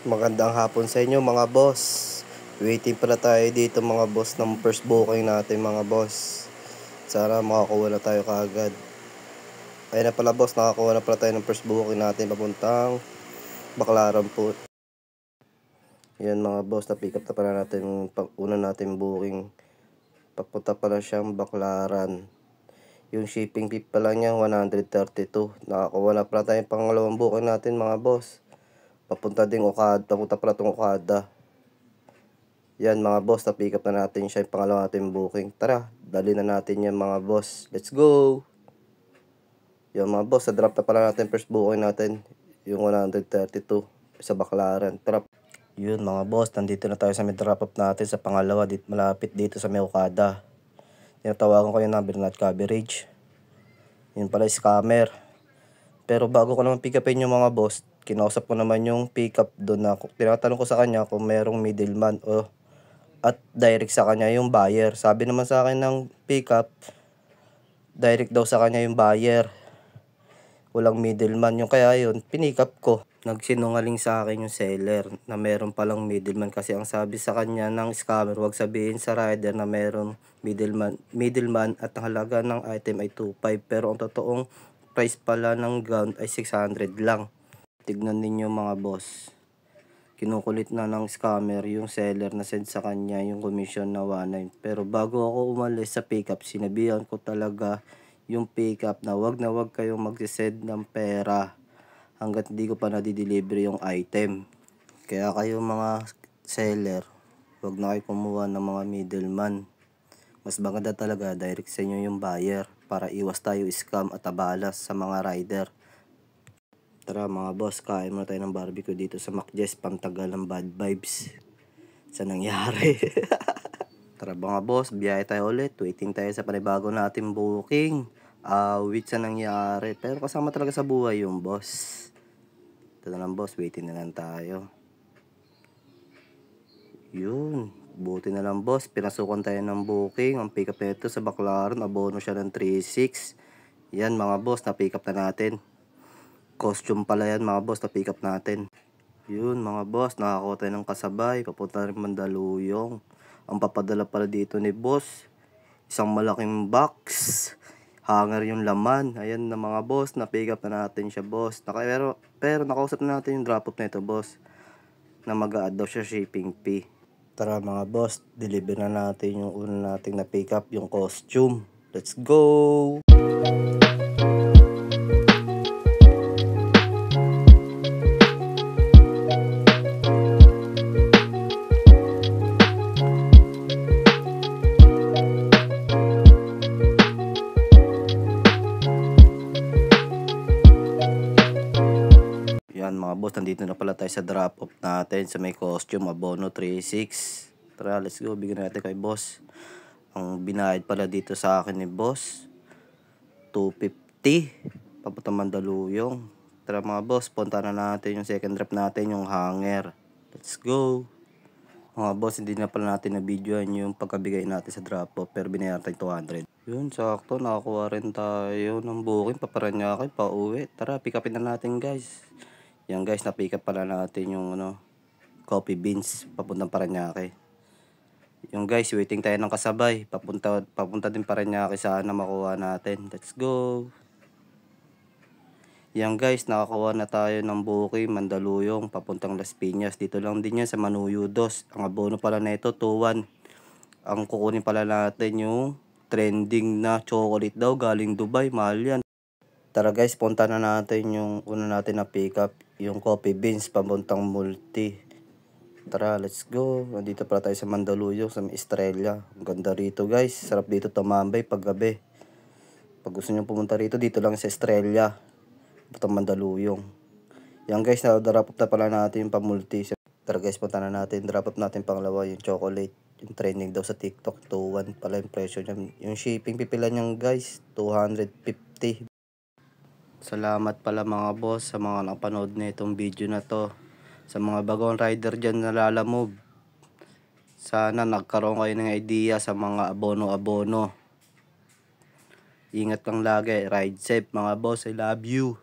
Magandang hapon sa inyo mga boss. Waiting pala tayo dito mga boss ng first booking natin mga boss. Sana makakuha na tayo kaagad. Ayun na pala boss, nakakuha na pala tayo ng first booking natin papuntang Baclaran po. Yan mga boss, na-pick up na pala natin yung una natin booking. Papunta pala siyang Baclaran. Yung shipping fee pala niya 132. Nakakuha na pala tayo yung pangalawang booking natin mga boss. Papunta pala itong Okada. Yan mga boss, na-pick up na natin siya yung pangalawa natin booking. Tara, dali na natin yan mga boss. Let's go! Yan mga boss, na-drop na pala natin first booking natin. Yung 132 sa Baclaran. Tara. Yun mga boss, nandito na tayo sa may drop up natin sa pangalawa. Malapit dito sa may Okada. Tinatawagan ko yung number na coverage. Yun pala scammer. Pero bago ko naman pick upin yung mga boss, kinausap ko naman yung pick up doon na tinatanong ko sa kanya kung merong middleman o at direct sa kanya yung buyer. Sabi naman sa akin ng pickup, direct daw sa kanya yung buyer. Walang middleman yung kaya yun, pinick up ko. Nagsinungaling sa akin yung seller na meron palang middleman kasi ang sabi sa kanya ng scammer, wag sabihin sa rider na meron middleman at ang halaga ng item ay 2.5 pero ang totoong price pala ng gown ay 600 lang. Tignan ninyo mga boss. Kinukulit na ng scammer yung seller na send sa kanya yung commission na 1.9. Pero bago ako umalis sa pickup, sinabihan ko talaga yung pickup na wag kayong magsisend ng pera hanggat hindi ko pa nadideliver yung item. Kaya kayo mga seller, wag na kayo kumuha ng mga middleman. Mas maganda talaga direct sa inyo yung buyer para iwas tayo scam at abalas sa mga rider. Tara mga boss, kain muna tayo ng barbecue dito sa McJess, pantagal ng bad vibes sa nangyari. Tara mga boss, biyahe tayo ulit. Waiting tayo sa panibago natin booking. Wait sa nangyari. Pero kasama talaga sa buhay yung boss. Ito na lang boss, waiting na lang tayo. Yun, buti na lang boss, pinasukan tayo ng booking. Ang pick up nito sa Baclaran, abono siya ng 3.6. Yan mga boss, na-pick up na natin. Costume pala yan mga boss, na-pick up natin. Yun mga boss, nakakuha tayo ng kasabay. Papunta rin Mandaluyong. Ang papadala pala dito ni boss, isang malaking box. Hanger yung laman. Ayan na mga boss, na-pick up na natin siya boss. Pero nakausap na natin yung drop up na ito boss, na mag-a-add daw siya shipping fee. Tara mga boss, deliver na natin yung una nating na-pick up, yung costume. Let's go! Yan mga boss, nandito na pala tayo sa drop off natin sa may costume, abono 3.6. Tara, let's go, bigyan natin kay boss. Ang binayad pala dito sa akin ni boss, 250 papunta Mandaluyong. Tara mga boss, punta na natin yung second drop natin, yung hanger. Let's go. Mga boss, hindi na pala natin na videoan yung pagkabigay natin sa drop off, pero binayaran tayo 200. Yun, sakto, nakakuha rin tayo ng booking pa Paranaque, pa uwi. Tara, pick upin na natin guys. Yan guys, na-pick up pala natin yung coffee beans papuntang Paranaque. Yung guys, waiting tayo ng kasabay. Papunta din Paranaque, sana makuha natin. Let's go. Yan guys, nakakuha na tayo ng booking Mandaluyong papuntang Las Piñas. Dito lang din yan sa Manuyudos. Ang abono pala nito 2.1. Ang kukunin pala natin yung trending na chocolate daw galing Dubai. Mahal yan. Tara guys, punta na natin yung una natin na pick up, yung coffee beans papuntang Multi. Tara, let's go. Nandito pala tayo sa Mandaluyong, sa Estrella. Ang ganda rito guys. Sarap dito tumambay pag gabi. Pag gusto nyo pumunta rito, dito lang sa Estrella, papuntang Mandaluyong. Yan guys, na-drop up na pala natin yung pa-multi. Tara guys, punta na natin. Drop up natin pangalawa, yung chocolate. Yung trending daw sa TikTok, 2.1 pala yung presyo niya. Yung shipping pipila niyan guys, 250. Salamat pala mga boss sa mga napanood na itong video na to. Sa mga bagong rider dyan na lalamove, sana nagkaroon kayo ng idea sa mga abono-abono. Ingat kang lagi, ride safe mga boss, I love you.